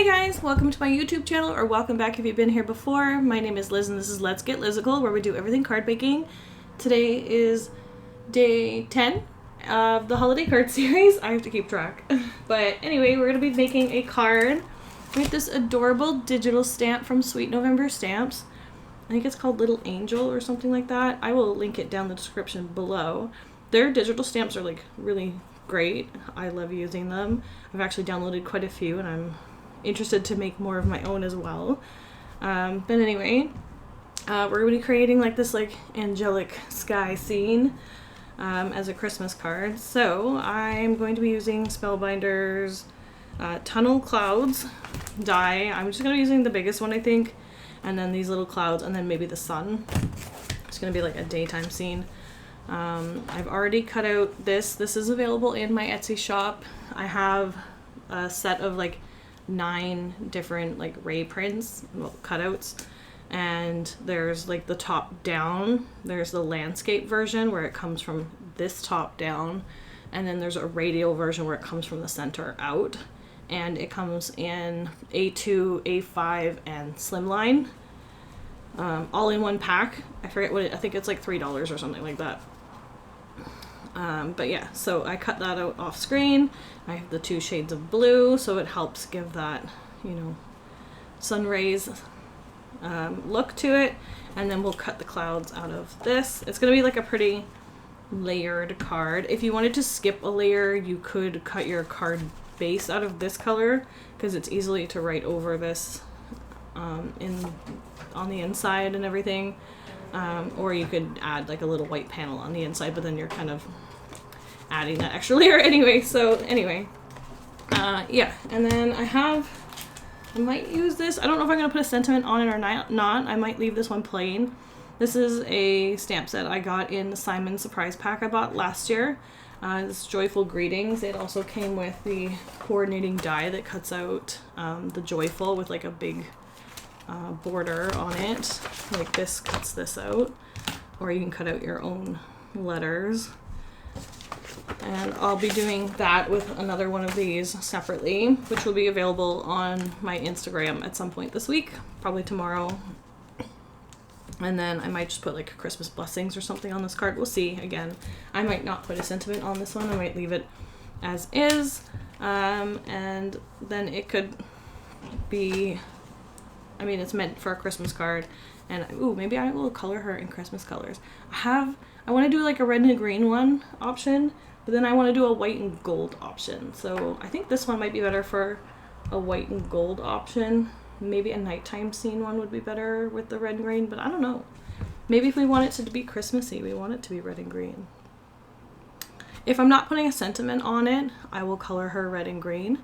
Hey guys, welcome to my YouTube channel, or welcome back if you've been here before. My name is Liz and this is Let's Get Lizicle, where we do everything card making. Today is day 10 of the holiday card series. I have to keep track. But anyway, we're going to be making a card with this adorable digital stamp from Sweet November Stamps. I think it's called Little Angel or something like that. I will link it down in the description below. Their digital stamps are like really great. I love using them. I've actually downloaded quite a few and I'm interested to make more of my own as well. But anyway, we're going to be creating like this like angelic sky scene as a Christmas card. So I'm going to be using Spellbinder's Tunnel Clouds die. I'm just going to be using the biggest one, I think, and then these little clouds, and then maybe the sun. It's going to be like a daytime scene. I've already cut out this. This is available in my Etsy shop. I have a set of like 9 different like ray prints, well, cutouts, and there's like the top down, there's the landscape version where it comes from this top down, and then there's a radial version where it comes from the center out, and it comes in A2, A5, and slimline, all in one pack. I forget what I think it's like $3 or something like that. But yeah, so I cut that out off screen. I have the 2 shades of blue, so it helps give that, you know, sun rays look to it. And then we'll cut the clouds out of this. It's going to be like a pretty layered card. If you wanted to skip a layer, you could cut your card base out of this color, because it's easily to write over this on the inside and everything. Or you could add like a little white panel on the inside, but then you're kind of adding that extra layer anyway. So anyway, yeah, and then I might use this. I don't know if I'm going to put a sentiment on it or not. I might leave this one plain. This is a stamp set I got in the Simon surprise pack I bought last year. This Joyful Greetings. It also came with the coordinating die that cuts out the joyful with like a big border on it. Like this cuts this out, or you can cut out your own letters. And I'll be doing that with another one of these separately, which will be available on my Instagram at some point this week, probably tomorrow. And then I might just put like Christmas blessings or something on this card. We'll see. Again, I might not put a sentiment on this one. I might leave it as is. And then it could be, I mean, it's meant for a Christmas card. And ooh, maybe I will color her in Christmas colors. I want to do like a red and a green one option, but then I want to do a white and gold option. So I think this one might be better for a white and gold option. Maybe a nighttime scene one would be better with the red and green, but I don't know. Maybe if we want it to be Christmassy, we want it to be red and green. If I'm not putting a sentiment on it, I will color her red and green,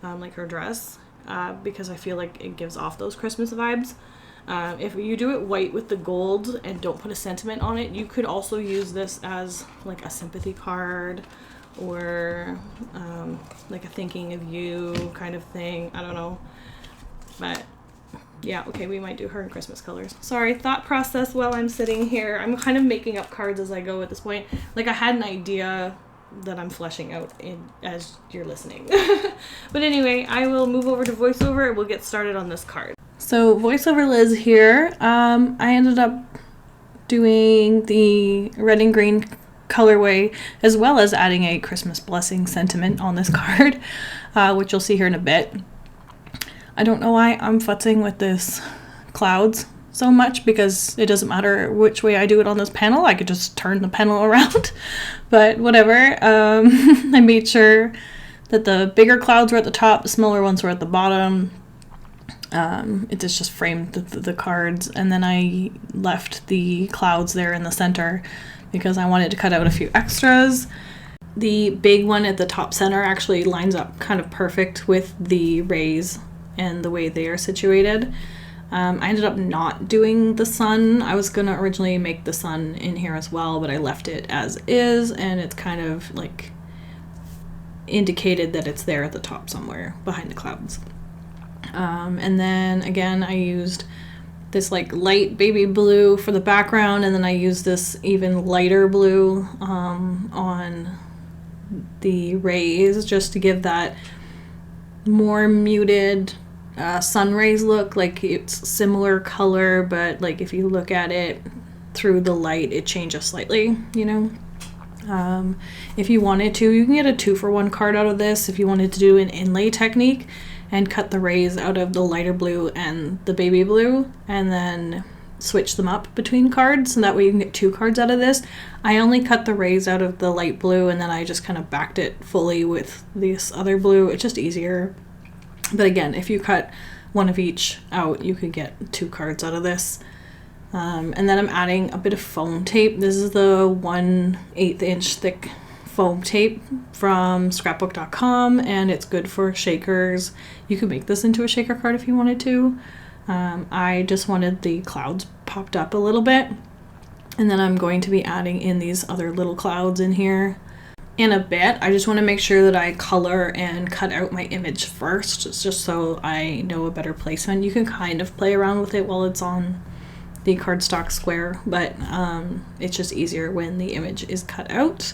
like her dress, because I feel like it gives off those Christmas vibes. If you do it white with the gold and don't put a sentiment on it, you could also use this as like a sympathy card, or like a thinking of you kind of thing. I don't know. But yeah, okay, we might do her in Christmas colors. Sorry, thought process while I'm sitting here. I'm kind of making up cards as I go at this point. Like I had an idea that I'm fleshing out as you're listening. But anyway, I will move over to voiceover and we'll get started on this card. So voiceover Liz here. I ended up doing the red and green colorway as well as adding a Christmas blessing sentiment on this card, which you'll see here in a bit. I don't know why I'm futzing with this clouds so much, because it doesn't matter which way I do it on this panel. I could just turn the panel around, but whatever. I made sure that the bigger clouds were at the top, the smaller ones were at the bottom. It just framed the cards, and then I left the clouds there in the center because I wanted to cut out a few extras. The big one at the top center actually lines up kind of perfect with the rays and the way they are situated. I ended up not doing the sun. I was gonna originally make the sun in here as well, but I left it as is, and it's kind of like indicated that it's there at the top somewhere behind the clouds. And then again, I used this like light baby blue for the background, and then I used this even lighter blue on the rays just to give that more muted sun rays look. Like it's similar color, but like if you look at it through the light, it changes slightly, you know. If you wanted to, you can get a 2-for-1 card out of this if you wanted to do an inlay technique and cut the rays out of the lighter blue and the baby blue and then switch them up between cards, and that way you can get 2 cards out of this. I only cut the rays out of the light blue and then I just kind of backed it fully with this other blue. It's just easier. But again, if you cut one of each out, you could get 2 cards out of this. And then I'm adding a bit of foam tape. This is the 1/8 inch thick foam tape from scrapbook.com, and it's good for shakers. You could make this into a shaker card if you wanted to. I just wanted the clouds popped up a little bit, and then I'm going to be adding in these other little clouds in here in a bit. I just want to make sure that I color and cut out my image first, just so I know a better placement. You can kind of play around with it while it's on the cardstock square, but it's just easier when the image is cut out.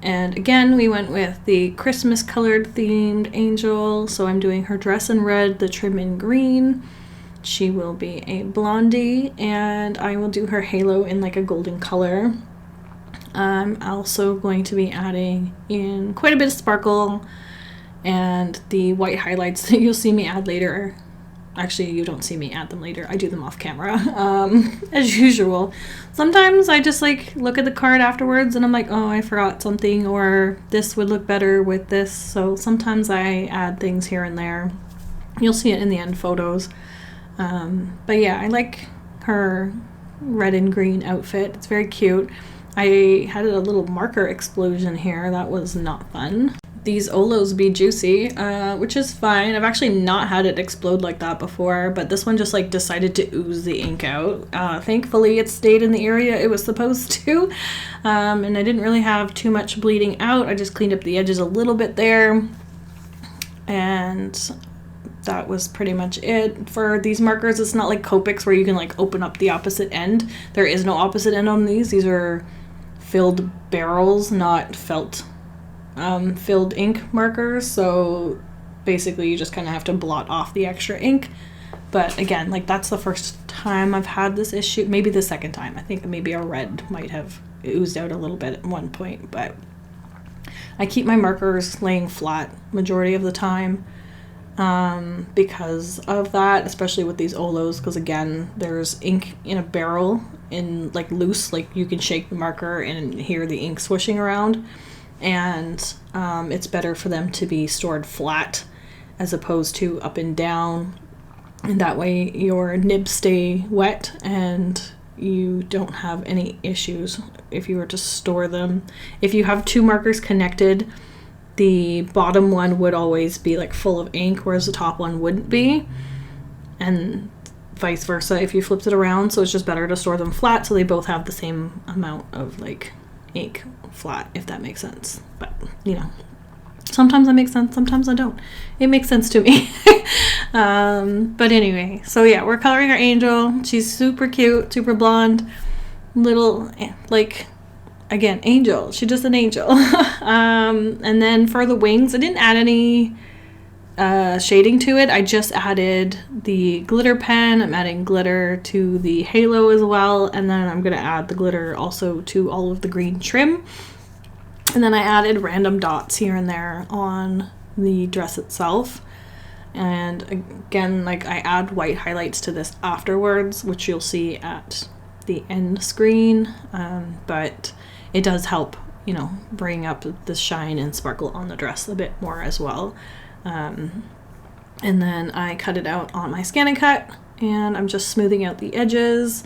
And again, we went with the Christmas colored themed angel, so I'm doing her dress in red, the trim in green. She will be a blondie, and I will do her halo in like a golden color. I'm also going to be adding in quite a bit of sparkle and the white highlights that you'll see me add later. Actually, you don't see me add them later. I do them off camera, as usual. Sometimes I just like look at the card afterwards and I'm like, oh, I forgot something, or this would look better with this. So sometimes I add things here and there. You'll see it in the end photos. But yeah, I like her red and green outfit. It's very cute. I had a little marker explosion here. That was not fun. These Olos be juicy, which is fine. I've actually not had it explode like that before, but this one just like decided to ooze the ink out. Thankfully it stayed in the area it was supposed to, and I didn't really have too much bleeding out. I just cleaned up the edges a little bit there, and that was pretty much it. For these markers, it's not like Copics where you can like open up the opposite end. There is no opposite end on these. These are filled barrels, not felt filled ink markers, so basically you just kind of have to blot off the extra ink. But again, like that's the first time I've had this issue, maybe the second time. I think maybe a red might have oozed out a little bit at one point, but I keep my markers laying flat majority of the time because of that, especially with these Olos, because again, there's ink in a barrel in like loose, like you can shake the marker and hear the ink swishing around. And it's better for them to be stored flat as opposed to up and down, and that way your nibs stay wet and you don't have any issues if you were to store them. If you have 2 markers connected, the bottom one would always be like full of ink, whereas the top one wouldn't be, and vice versa if you flipped it around. So it's just better to store them flat so they both have the same amount of like ink flat, if that makes sense. But you know, sometimes that makes sense, sometimes I don't. It makes sense to me. But anyway, so yeah, we're coloring our angel. She's super cute, super blonde, little, like, again, angel. She's just an angel. And then for the wings, I didn't add any shading to it. I just added the glitter pen. I'm adding glitter to the halo as well, and then I'm going to add the glitter also to all of the green trim. And then I added random dots here and there on the dress itself. And again, like, I add white highlights to this afterwards, which you'll see at the end screen, but it does help, you know, bring up the shine and sparkle on the dress a bit more as well. And then I cut it out on my Scan and Cut, and I'm just smoothing out the edges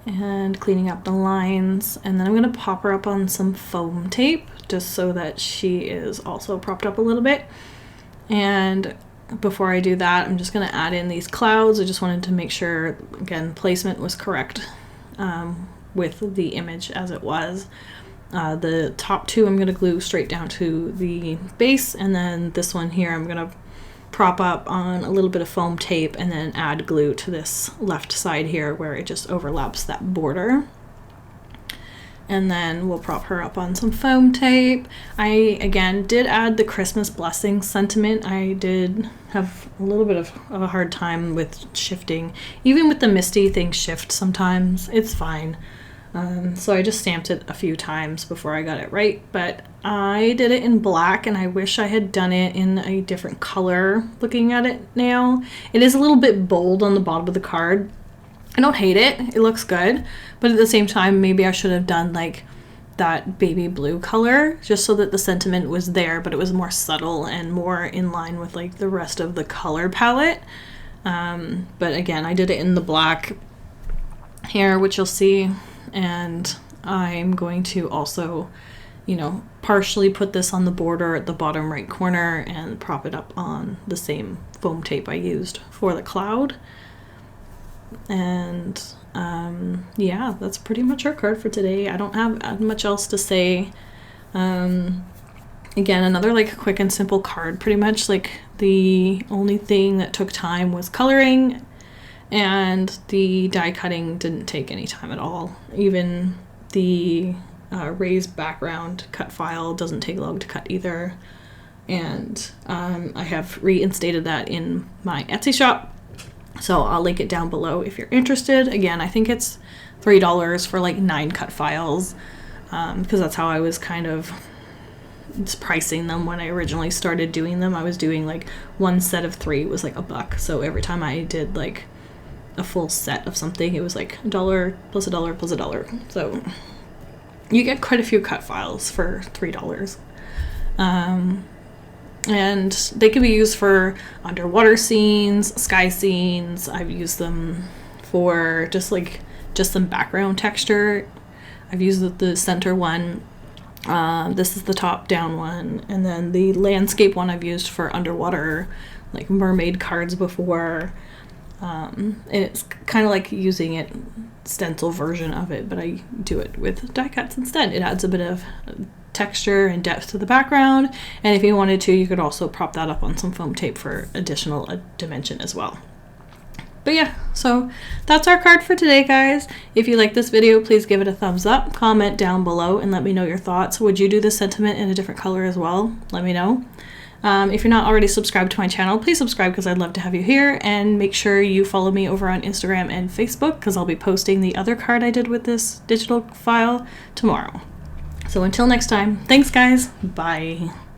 and cleaning up the lines, and then I'm going to pop her up on some foam tape just so that she is also propped up a little bit. And before I do that, I'm just going to add in these clouds. I just wanted to make sure, again, placement was correct with the image as it was. The top 2 I'm going to glue straight down to the base, and then this one here I'm going to prop up on a little bit of foam tape and then add glue to this left side here where it just overlaps that border. And then we'll prop her up on some foam tape. I, again, did add the Christmas blessing sentiment. I did have a little bit of a hard time with shifting. Even with the Misty, things shift sometimes. It's fine. So I just stamped it a few times before I got it right. But I did it in black, and I wish I had done it in a different color looking at it now. It is a little bit bold on the bottom of the card. I don't hate it. It looks good. But at the same time, maybe I should have done like that baby blue color just so that the sentiment was there, but it was more subtle and more in line with like the rest of the color palette. But again, I did it in the black here, which you'll see. And I'm going to also, you know, partially put this on the border at the bottom right corner and prop it up on the same foam tape I used for the cloud. And yeah, that's pretty much our card for today. I don't have much else to say. Again, another like quick and simple card. Pretty much like the only thing that took time was coloring, and the die cutting didn't take any time at all. Even the raised background cut file doesn't take long to cut either. And I have reinstated that in my Etsy shop. So I'll link it down below if you're interested. Again, I think it's $3 for like 9 cut files, because that's how I was kind of pricing them when I originally started doing them. I was doing like one set of 3 was like $1. So every time I did like a full set of something, it was like $1 plus $1 plus $1. So you get quite a few cut files for $3. And they can be used for underwater scenes, sky scenes. I've used them for just some background texture. I've used the center one. This is the top down one. And then the landscape one I've used for underwater, like mermaid cards before. And it's kind of like using it stencil version of it, but I do it with die cuts instead. It adds a bit of texture and depth to the background, and if you wanted to, you could also prop that up on some foam tape for additional dimension as well. But yeah, so that's our card for today, guys. If you like this video, please give it a thumbs up, comment down below, and let me know your thoughts. Would you do this sentiment in a different color as well? Let me know. If you're not already subscribed to my channel, please subscribe because I'd love to have you here, and make sure you follow me over on Instagram and Facebook because I'll be posting the other card I did with this digital file tomorrow. So until next time, thanks guys, bye.